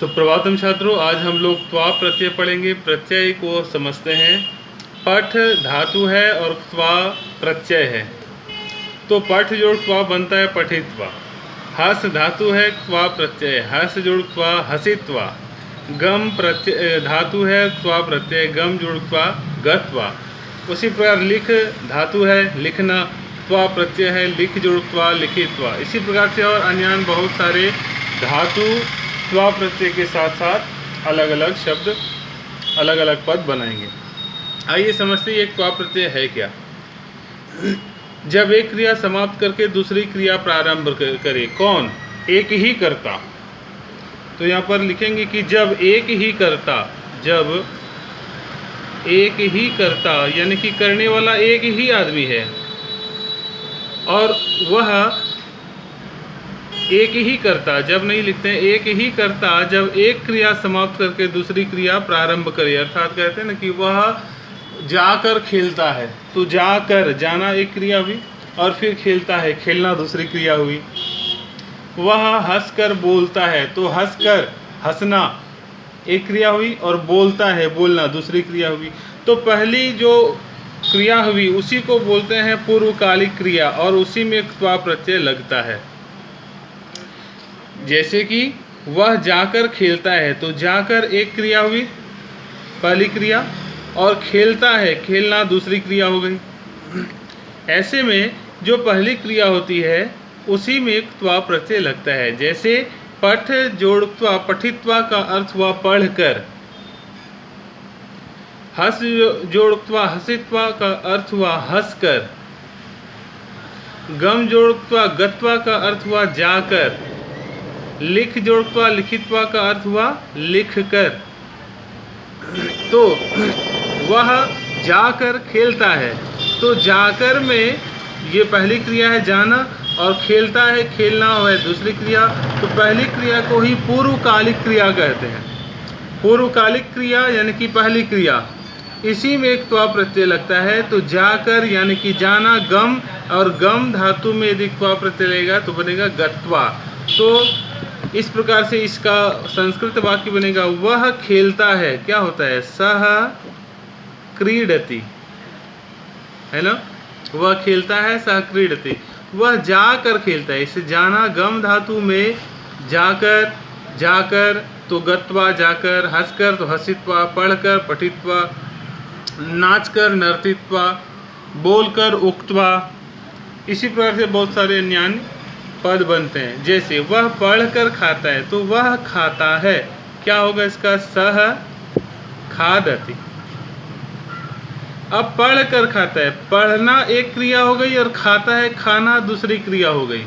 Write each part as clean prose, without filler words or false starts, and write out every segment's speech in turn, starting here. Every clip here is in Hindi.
सुप्रभातम छात्रों, आज हम लोग त्वा प्रत्यय पढ़ेंगे। प्रत्यय को समझते हैं। पठ धातु है और त्वा प्रत्यय है। तो पठ जोड़ त्वा बनता है पठित्वा। हस धातु है, त्वा प्रत्यय, हस जोड़ त्वा हसित्वा। गम प्रत्यय धातु है, त्वा प्रत्यय, गम जोड़ त्वा गत्वा। उसी प्रकार लिख धातु है, लिखना, त्वा प्रत्यय है, लिख जोड़ त्वा लिखित्वा। इसी प्रकार से और अन्य बहुत सारे धातु त्वा प्रत्यय के साथ साथ अलग अलग शब्द, अलग अलग पद बनाएंगे। आइए समझते हैं एक त्वा प्रत्यय है क्या। जब एक क्रिया समाप्त करके दूसरी क्रिया प्रारंभ करे। कौन? एक ही कर्ता। तो यहाँ पर लिखेंगे कि जब एक ही कर्ता, जब एक ही कर्ता यानी कि करने वाला एक ही आदमी है और वह एक ही कर्ता, जब नहीं लिखते हैं एक ही कर्ता जब एक क्रिया समाप्त करके दूसरी क्रिया प्रारंभ करे, अर्थात कहते हैं ना कि वह जाकर खेलता है। तो जाकर, जाना एक क्रिया हुई और फिर खेलता है, खेलना दूसरी क्रिया हुई। वह हंसकर बोलता है, तो हंसकर, हंसना एक क्रिया हुई और बोलता है, बोलना दूसरी क्रिया हुई। तो पहली जो क्रिया हुई उसी को बोलते हैं पूर्वकालिक क्रिया और उसी में त्वा प्रत्यय लगता है। जैसे कि वह जाकर खेलता है, तो जाकर एक क्रिया हुई, पहली क्रिया, और खेलता है, खेलना दूसरी क्रिया हो गई। ऐसे में जो पहली क्रिया होती है उसी में एक त्वा प्रत्यय लगता है। जैसे पठ जोड़त्वा, पठित्वा का अर्थ हुआ पढ़कर। हस जोड़त्वा, हसित्वा का अर्थ हुआ हंसकर। गम जोड़त्वा, गत्वा का अर्थ हुआ जाकर। लिख जोड़त्वा, लिखित्वा का अर्थ हुआ लिखकर। तो वह जाकर खेलता है, तो जाकर में ये पहली क्रिया है जाना और खेलता है, खेलना है दूसरी क्रिया। तो पहली क्रिया को ही पूर्वकालिक क्रिया कहते हैं। पूर्वकालिक क्रिया यानी कि पहली क्रिया, इसी में एक त्वा प्रत्यय लगता है। तो जाकर यानी कि जाना, गम, और गम धातु में यदि त्वा प्रत्यय लगेगा तो बनेगा गत्वा। तो इस प्रकार से इसका संस्कृत वाक्य बनेगा, वह खेलता है, क्या होता है, सह क्रीडति, है ना, वह खेलता है, सह क्रीडति, वह जाकर खेलता है। इसे जाना गम धातु में जाकर, जाकर तो गत्वा जाकर, हंसकर तो हसित्वा, पढ़कर पठित्वा, नाचकर नर्तित्वा, बोलकर उक्त्वा। इसी प्रकार से बहुत सारे अन्य पद बनते हैं। जैसे वह पढ़कर खाता है, तो वह खाता है, क्या होगा इसका, सह खादति। अब पढ़कर खाता है, पढ़ना एक क्रिया हो गई और खाता है, खाना दूसरी क्रिया हो गई।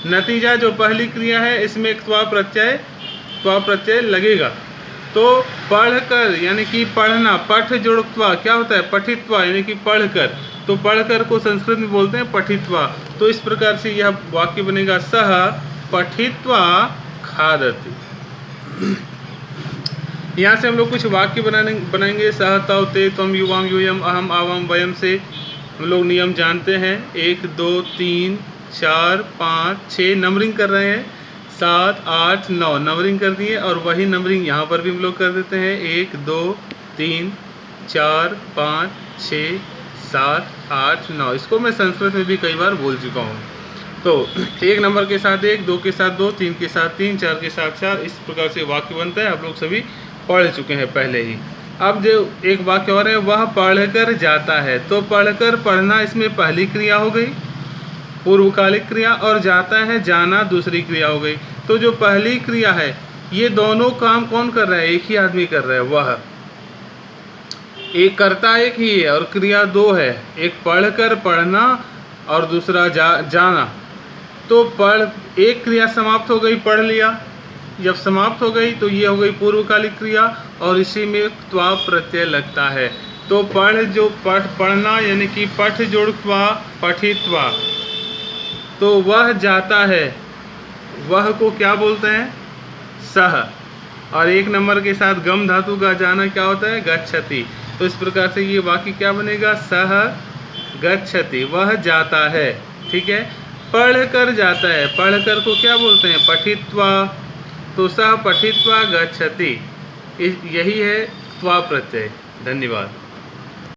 नतीजा जो पहली क्रिया है इसमें एक त्वा प्रत्यय लगेगा। तो पढ़कर यानी कि पढ़ना, पठ जोड़त्वा क्या होता है, पठित्वा यानी कि पढ़कर। तो पढ़कर को संस्कृत में बोलते हैं पठित्वा। तो इस प्रकार से यह वाक्य बनेगा, सह पठित्वा खादति। यहाँ से हम लोग कुछ वाक्य बनाएंगे। सह तव ते त्वम युवाम यूयम अहम आवाम वयम से हम लोग नियम जानते हैं। 1 2 3 4 5 6 नंबरिंग कर रहे हैं। 7 8 9 नंबरिंग कर दिए और वही नंबरिंग यहाँ पर भी हम लोग कर देते हैं। 1 2 3 4 5 6 7 8 9। इसको मैं संस्कृत में भी कई बार बोल चुका हूँ। तो 1 नंबर के साथ 1, 2 के साथ 2, 3 के साथ 3, 4 के साथ 4, इस प्रकार से वाक्य बनता है। आप लोग सभी पढ़ चुके हैं पहले ही। अब जो एक वाक्य और है, वह पढ़कर जाता है। तो पढ़कर, पढ़ना इसमें पहली क्रिया हो गई, पूर्वकालिक क्रिया, और जाता है, जाना दूसरी क्रिया हो गई। तो जो पहली क्रिया है ये दोनों काम कौन कर रहा है, एक ही आदमी कर रहा है। वह एक कर्ता एक ही है और क्रिया 2 है, एक पढ़कर पढ़ना और दूसरा जाना। तो पढ़, एक क्रिया समाप्त हो गई, पढ़ लिया, जब समाप्त हो गई तो ये हो गई पूर्वकालिक क्रिया और इसी में त्वा प्रत्यय लगता है। तो पढ़ जो पढ़ना यानी कि पठ जोड़त्वा पठित्वा। तो वह जाता है, वह को क्या बोलते हैं, सह, और 1 नंबर के साथ गम धातु का जाना क्या होता है, गच्छति। तो इस प्रकार से ये वाक्य क्या बनेगा, सह गच्छति, वह जाता है। ठीक है, पढ़कर जाता है, पढ़कर को क्या बोलते हैं, पठित्वा। तो सः पठित्वा गच्छति, यही है त्वा प्रत्यय। धन्यवाद।